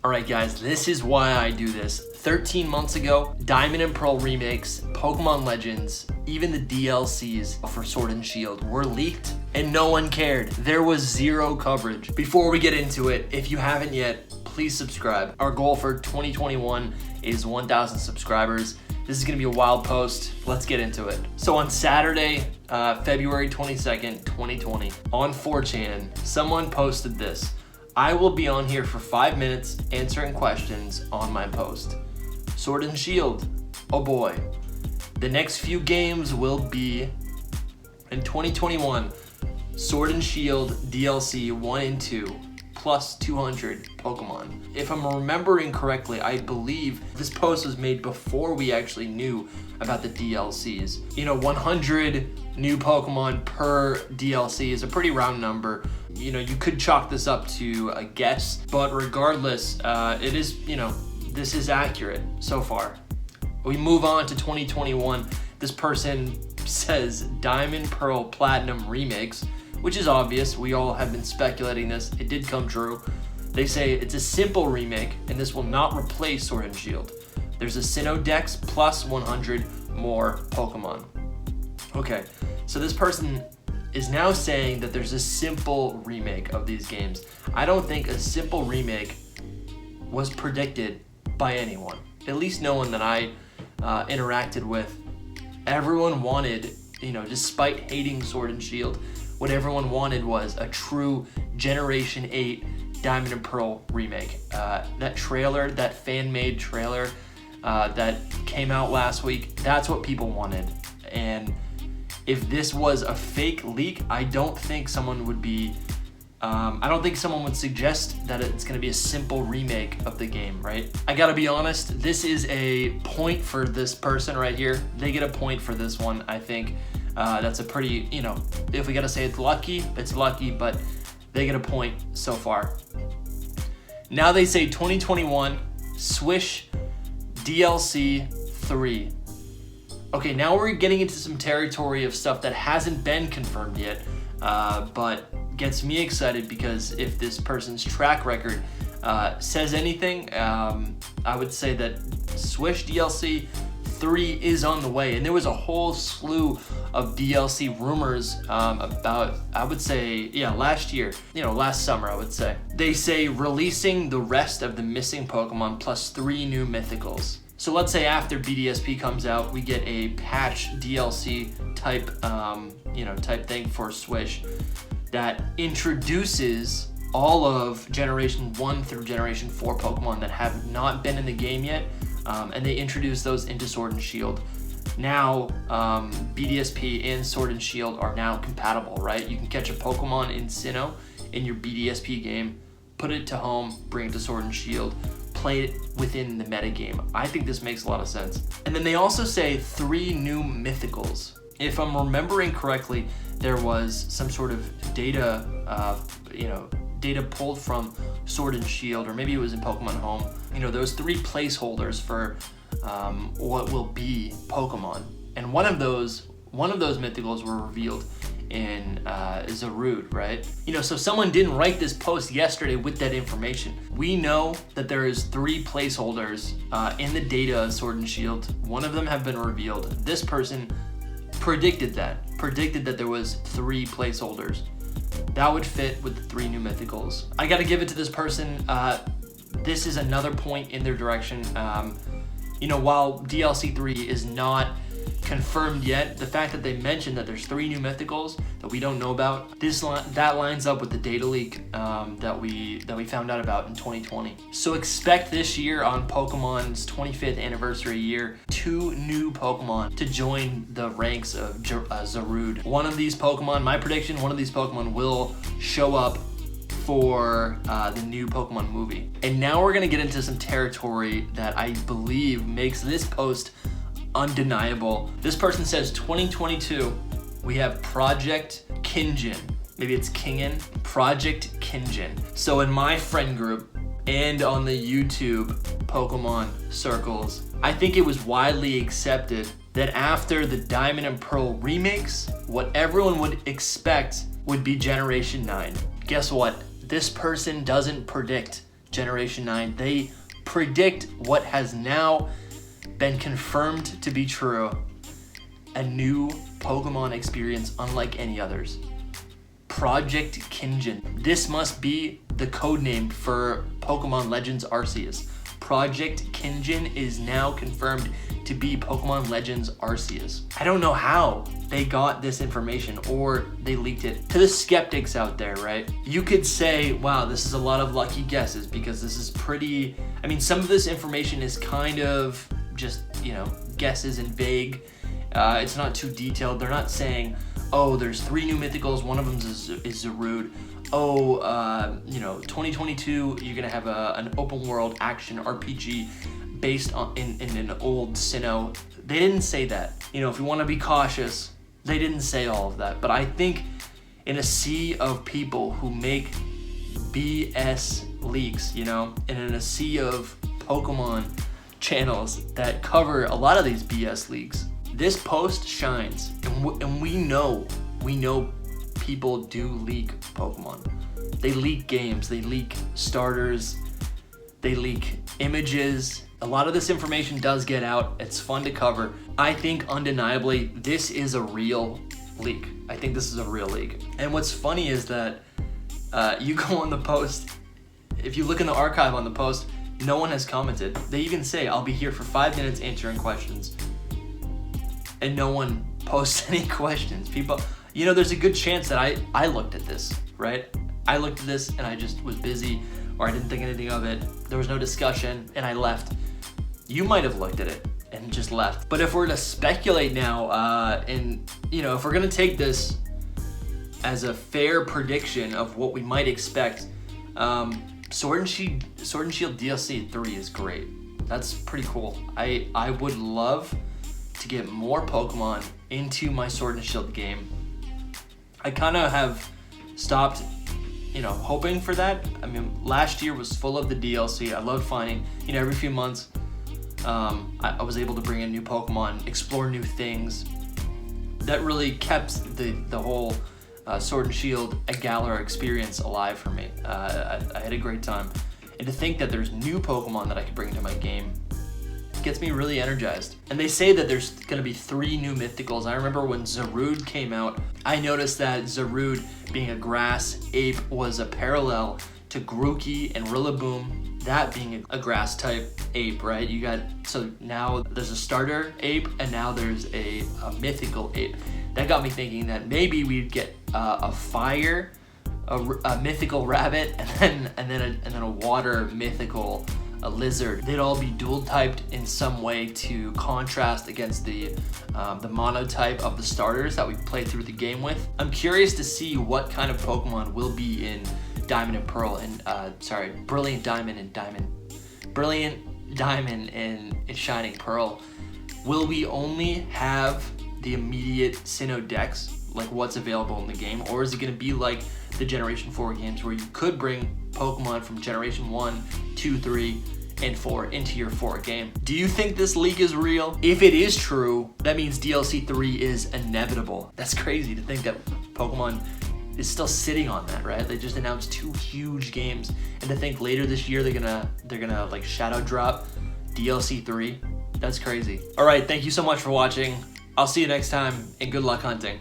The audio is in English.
Alright guys, this is why I do this. 13 months ago, Diamond and Pearl remakes, Pokemon Legends, even the DLCs for Sword and Shield were leaked and no one cared. There was zero coverage. Before we get into it, if you haven't yet, please subscribe. Our goal for 2021 is 1,000 subscribers. This is gonna be a wild post. Let's get into it. So on Saturday, February 22nd, 2020, on 4chan, someone posted this. I will be on here for 5 minutes answering questions on my post. Sword and Shield, oh boy. The next few games will be in 2021, Sword and Shield DLC 1 and 2, plus 200 Pokemon. If I'm remembering correctly, I believe this post was made before we actually knew about the DLCs. You know, 100 new Pokemon per DLC is a pretty round number. You know, you could chalk this up to a guess, but regardless, it is, you know, this is accurate so far. We move on to 2021. This person says Diamond, Pearl, Platinum remakes, which is obvious. We all have been speculating this. It did come true. They say it's a simple remake, and this will not replace Sword and Shield. There's a Sinnoh Dex plus 100 more Pokemon. Okay, so this person is now saying that there's a simple remake of these games. I don't think a simple remake was predicted by anyone, at least no one that I interacted with. Everyone wanted, you know, despite hating Sword and Shield, what everyone wanted was a true Generation 8 Diamond and Pearl remake. That trailer, that fan-made trailer that came out last week, that's what people wanted. And if this was a fake leak, I don't think someone would be, I don't think someone would suggest that it's gonna be a simple remake of the game, right? I gotta be honest, this is a point for this person right here. They get a point for this one, I think. That's a pretty, you know, if we gotta say it's lucky, but they get a point so far. Now they say 2021, Swish DLC 3. Okay, now we're getting into some territory of stuff that hasn't been confirmed yet, but gets me excited because if this person's track record says anything, I would say that Swish DLC 3 is on the way. And there was a whole slew of DLC rumors about, I would say, yeah, last year, you know, last summer, I would say. They say releasing the rest of the missing Pokemon plus 3 new mythicals. So let's say after BDSP comes out, we get a patch DLC type, you know, type thing for Swish that introduces all of Generation 1 through Generation 4 Pokemon that have not been in the game yet, and they introduce those into Sword and Shield. Now, BDSP and Sword and Shield are now compatible, right? You can catch a Pokemon in Sinnoh in your BDSP game, put it to home, bring it to Sword and Shield, play it within the metagame. I think this makes a lot of sense. And then they also say 3 new mythicals. If I'm remembering correctly, there was some sort of data, you know, data pulled from Sword and Shield, or maybe it was in Pokemon Home. You know, those 3 placeholders for what will be Pokemon, and one of those mythicals were revealed in Zarude, right? You know, so someone didn't write this post yesterday with that information. We know that there is 3 placeholders in the data of Sword and Shield. One of them have been revealed. This person predicted that there was 3 placeholders. That would fit with the 3 new mythicals. I gotta give it to this person. This is another point in their direction. You know, while DLC 3 is not confirmed yet, the fact that they mentioned that there's 3 new mythicals that we don't know about, that lines up with the data leak that we found out about in 2020. So expect this year on Pokemon's 25th anniversary year, 2 new Pokemon to join the ranks of Zarude. One of these Pokemon, my prediction, one of these Pokemon will show up for the new Pokemon movie. And now we're gonna get into some territory that I believe makes this post undeniable. This person says 2022, we have Project Kinjin. Maybe it's Kingen. Project Kinjin. So in my friend group and on the YouTube Pokemon circles, I think it was widely accepted that after the Diamond and Pearl remakes, what everyone would expect would be Generation 9. Guess what? This person doesn't predict Generation 9. They predict what has now been confirmed to be true. A new Pokemon experience unlike any others. Project Kinjin. This must be the codename for Pokemon Legends Arceus. Project Kinjin is now confirmed to be Pokemon Legends Arceus. I don't know how they got this information or they leaked it. To the skeptics out there, right? You could say, wow, this is a lot of lucky guesses because this is pretty, I mean, some of this information is kind of just, guesses and vague. It's not too detailed. They're not saying, oh, there's 3 new mythicals, one of them is Zarude. Oh, 2022, you're gonna have an open world action RPG based on in an old Sinnoh. They didn't say that. If you want to be cautious, they didn't say all of that. But I think in a sea of people who make BS leaks, and in a sea of Pokemon channels that cover a lot of these BS leaks, this post shines, and we know people do leak Pokemon. They leak games, they leak starters, they leak images. A lot of this information does get out. It's fun to cover. I think undeniably this is a real leak. I think this is a real leak. And what's funny is that you go on the post, if you look in the archive on the post, no one has commented. They even say, I'll be here for 5 minutes answering questions. And no one posts any questions. People, there's a good chance that I looked at this, right? I looked at this and I just was busy, or I didn't think anything of it. There was no discussion and I left. You might have looked at it and just left. But if we're to speculate now, if we're gonna take this as a fair prediction of what we might expect, Sword and Shield DLC 3 is great. That's pretty cool. I would love to get more Pokemon into my Sword and Shield game. I kind of have stopped, hoping for that. I mean, last year was full of the DLC. I loved finding, every few months, I was able to bring in new Pokemon, explore new things. That really kept the whole Sword and Shield Galar experience alive for me. I had a great time. And to think that there's new Pokemon that I could bring into my game gets me really energized. And they say that there's gonna be 3 new mythicals. I remember when Zarude came out, I noticed that Zarude, being a grass ape, was a parallel to Grookey and Rillaboom, that being a grass type ape, right? So now there's a starter ape and now there's a mythical ape. That got me thinking that maybe we'd get a fire, a mythical rabbit, and then a water mythical, a lizard. They'd all be dual typed in some way to contrast against the monotype of the starters that we played through the game with. I'm curious to see what kind of Pokemon will be in Diamond and Pearl and Brilliant Diamond and Shining Pearl. Will we only have the immediate Sinnoh decks, like what's available in the game, or is it gonna be like the Generation 4 games where you could bring Pokemon from Generation 1, 2, 3, and 4 into your 4 game? Do you think this leak is real? If it is true, that means DLC 3 is inevitable. That's crazy to think that Pokemon is still sitting on that, right? They just announced 2 huge games, and to think later this year they're gonna like shadow drop DLC 3. That's crazy. All right, thank you so much for watching. I'll see you next time, and good luck hunting.